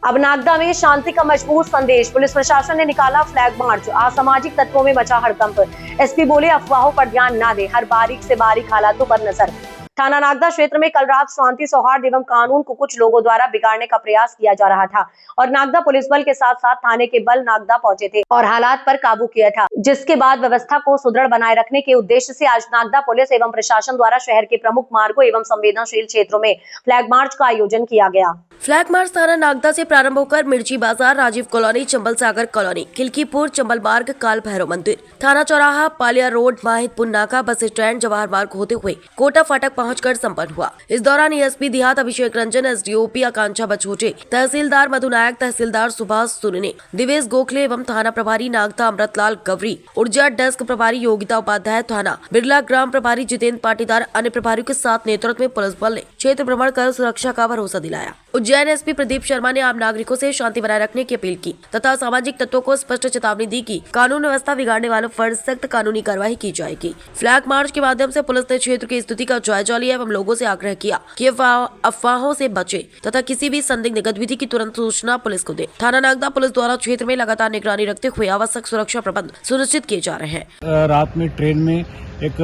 अब नागदा में शांति का मजबूत संदेश, पुलिस प्रशासन ने निकाला फ्लैग मार्च, असामाजिक तत्वों में मचा हड़कंप। एसपी बोले अफवाहों पर ध्यान ना दे, हर बारीक से बारीक हालातों पर नजर। थाना नागदा क्षेत्र में कल रात शांति सौहार्द एवं कानून को कुछ लोगों द्वारा बिगाड़ने का प्रयास किया जा रहा था और नागदा पुलिस बल के साथ साथ थाने के बल नागदा पहुंचे थे और हालात पर काबू किया था, जिसके बाद व्यवस्था को सुदृढ़ बनाए रखने के उद्देश्य से आज नागदा पुलिस एवं प्रशासन द्वारा शहर के प्रमुख मार्गों एवं संवेदनशील क्षेत्रों में फ्लैग मार्च का आयोजन किया गया। फ्लैग मार्च थाना नागदा से प्रारंभ होकर मिर्ची बाजार, राजीव कॉलोनी, चंबल सागर कॉलोनी, खिलकीपुर, चंबल मार्ग, काल भैरव मंदिर, थाना चौराहा, पालिया रोड, माहिदपुर नाका, बस स्टैंड, जवाहर मार्ग होते हुए कोटा फाटक पहुंचकर संपन्न हुआ। इस दौरान एसपी देहात अभिषेक रंजन, एसडीओपी आकांक्षा बछोटे, तहसीलदार मधु नायक, तहसीलदार सुभाष सुनने, दिवेश गोखले एवं थाना प्रभारी नागदा अमृतलाल गवरी, ऊर्जा डेस्क प्रभारी योगिता उपाध्याय, थाना बिरला ग्राम प्रभारी जितेंद्र पाटीदार, अन्य प्रभारियों के साथ नेतृत्व में पुलिस बल ने क्षेत्र भ्रमण कर सुरक्षा का भरोसा दिलाया। उज्जैन एसपी प्रदीप शर्मा ने आम नागरिकों से शांति बनाए रखने की अपील की तथा सामाजिक तत्वों को स्पष्ट चेतावनी दी कि कानून व्यवस्था बिगाड़ने वालों पर सख्त कानूनी कार्रवाई की जाएगी। फ्लैग मार्च के माध्यम से पुलिस ने क्षेत्र की स्थिति का जायजा लिया एवं लोगों से आग्रह किया कि अफवाहों से बचे तथा किसी भी संदिग्ध गतिविधि की तुरंत सूचना पुलिस को दे। थाना नागदा पुलिस द्वारा क्षेत्र में लगातार निगरानी रखते हुए आवश्यक सुरक्षा प्रबंध सुनिश्चित किए जा रहे हैं। रात में ट्रेन में एक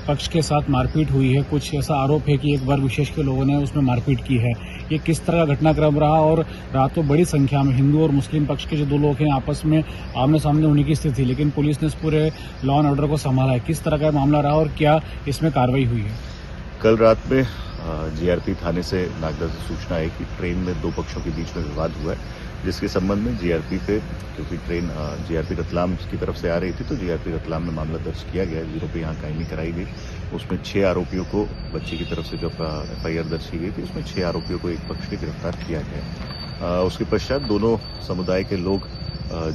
पक्ष के साथ मारपीट हुई है। कुछ ऐसा आरोप है कि एक वर्ग विशेष के लोगों ने उसमें मारपीट की है। ये किस तरह का घटनाक्रम रहा और रात को बड़ी संख्या में हिंदू और मुस्लिम पक्ष के जो दो लोग हैं आपस में आमने सामने होने की स्थिति थी, लेकिन पुलिस ने इस पूरे लॉ एंड ऑर्डर को संभाला है। किस तरह का मामला रहा और क्या इसमें कार्रवाई हुई है? कल रात में जीआरपी थाने से नागदा से सूचना है कि ट्रेन में दो पक्षों के बीच में विवाद हुआ है, जिसके संबंध में जीआरपी पे, क्योंकि ट्रेन जीआरपी रतलाम की तरफ से आ रही थी तो जीआरपी रतलाम में मामला दर्ज किया गया, 0 पे यहाँ कायमी कराई गई। उसमें 6 आरोपियों को, बच्ची की तरफ से जो एफआईआर दर्ज की गई थी उसमें 6 आरोपियों को एक पक्ष ने गिरफ्तार किया गया। उसके पश्चात दोनों समुदाय के लोग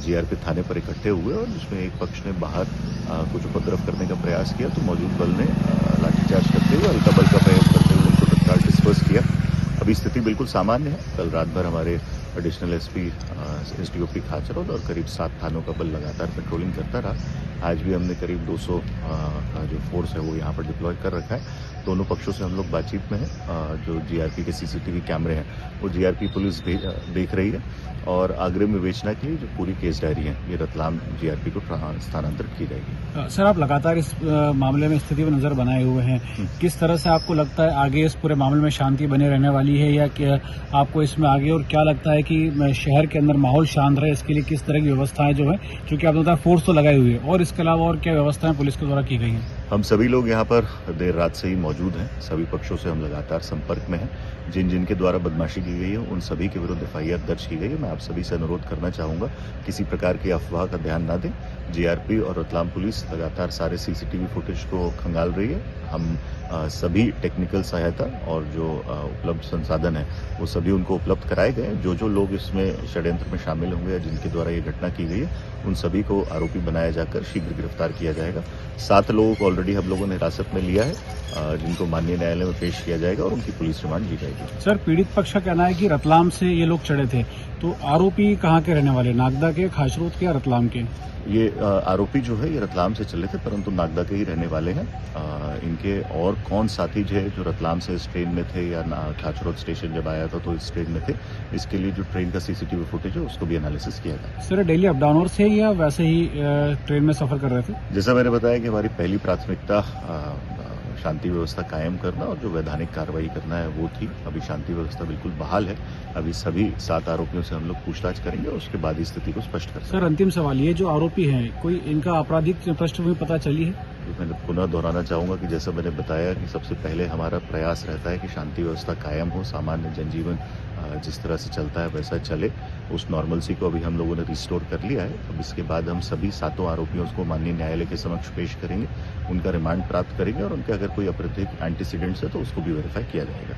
जीआरपी थाने पर इकट्ठे हुए और जिसमें एक पक्ष ने बाहर कुछ उपद्रव करने का प्रयास किया तो मौजूद बल ने लाठीचार्ज करते हुए, हल्का बल का प्रयोग करते हुए उनको तत्काल डिस्पर्स किया। अभी स्थिति बिल्कुल सामान्य है। कल रात भर हमारे एडिशनल एसपी एसडीओपी खाचरोद और करीब 7 थानों का बल लगातार पेट्रोलिंग करता रहा। आज भी हमने करीब 200 का जो फोर्स है वो यहाँ पर डिप्लॉय कर रखा है। दोनों पक्षों से हम लोग बातचीत में हैं। जो जीआरपी के सीसीटीवी कैमरे हैं वो जीआरपी पुलिस देख रही है और अग्रिम विवेचना के लिए जो पूरी केस डायरी है ये रतलाम जीआरपी को स्थानांतरित की जाएगी। सर, आप लगातार इस मामले में स्थिति पर नजर बनाए हुए हैं। किस तरह से आपको लगता है आगे इस पूरे मामले में शांति बने रहने वाली है या क्या आपको इसमें आगे और क्या लगता है कि शहर के अंदर माहौल शांत रहे, इसके लिए किस तरह की व्यवस्थाएं जो है, क्योंकि आपने बताया फोर्स तो लगाई हुई है, और इसके अलावा और क्या व्यवस्थाएं पुलिस के द्वारा की गई हैं? हम सभी लोग यहाँ पर देर रात से ही मौजूद हैं। सभी पक्षों से हम लगातार संपर्क में हैं। जिनके द्वारा बदमाशी की गई है उन सभी के विरुद्ध एफआईआर दर्ज की गई है। मैं आप सभी से अनुरोध करना चाहूंगा किसी प्रकार की अफवाह का ध्यान ना दें। जीआरपी और रतलाम पुलिस लगातार सारे सीसीटीवी फुटेज को खंगाल रही है। हम सभी टेक्निकल सहायता और जो उपलब्ध संसाधन है वो सभी उनको उपलब्ध कराए गए। जो लोग इसमें षड्यंत्र में शामिल होंगे या जिनके द्वारा ये घटना की गई है उन सभी को आरोपी बनाया जाकर शीघ्र गिरफ्तार किया जाएगा। 7 लोगों को ऑलरेडी हम लोगों ने हिरासत में लिया है, जिनको माननीय न्यायालय में पेश किया जाएगा और उनकी पुलिस रिमांड ली जाएगी। सर, पीड़ित पक्ष का कहना है कि रतलाम से ये लोग चढ़े थे, तो आरोपी कहाँ के रहने वाले, नागदा के, खाचरोद के या रतलाम के? ये आरोपी जो है ये रतलाम से चले थे परंतु नागदा के ही रहने वाले हैं। इनके और कौन साथी जो रतलाम से इस ट्रेन में थे या खाचरोद स्टेशन जब आया था तो इस ट्रेन में थे, इसके लिए जो ट्रेन का सीसीटीवी फुटेज है उसको भी एनालिसिस किया गया। सर, डेली अप डाउनर थे या वैसे ही ट्रेन में सफर कर रहे थे? जैसा मैंने बताया कि हमारी पहली प्राथमिकता शांति व्यवस्था कायम करना और जो वैधानिक कार्रवाई करना है वो थी। अभी शांति व्यवस्था बिल्कुल बहाल है। अभी सभी 7 आरोपियों से हम लोग पूछताछ करेंगे और उसके बाद ही स्थिति को स्पष्ट करेंगे। सर, अंतिम सवाल, ये जो आरोपी हैं कोई इनका आपराधिक पृष्ठभूमि पता चली है? मैंने पुनः दोहराना चाहूंगा कि जैसा मैंने बताया कि सबसे पहले हमारा प्रयास रहता है कि शांति व्यवस्था कायम हो, सामान्य जनजीवन जिस तरह से चलता है वैसा चले। उस नॉर्मलसी को अभी हम लोगों ने रिस्टोर कर लिया है। अब इसके बाद हम सभी 7 आरोपियों को माननीय न्यायालय के समक्ष पेश करेंगे, उनका रिमांड प्राप्त करेंगे और उनके अगर कोई आपराधिक एंटीसीडेंट्स है तो उसको भी वेरीफाई किया जाएगा।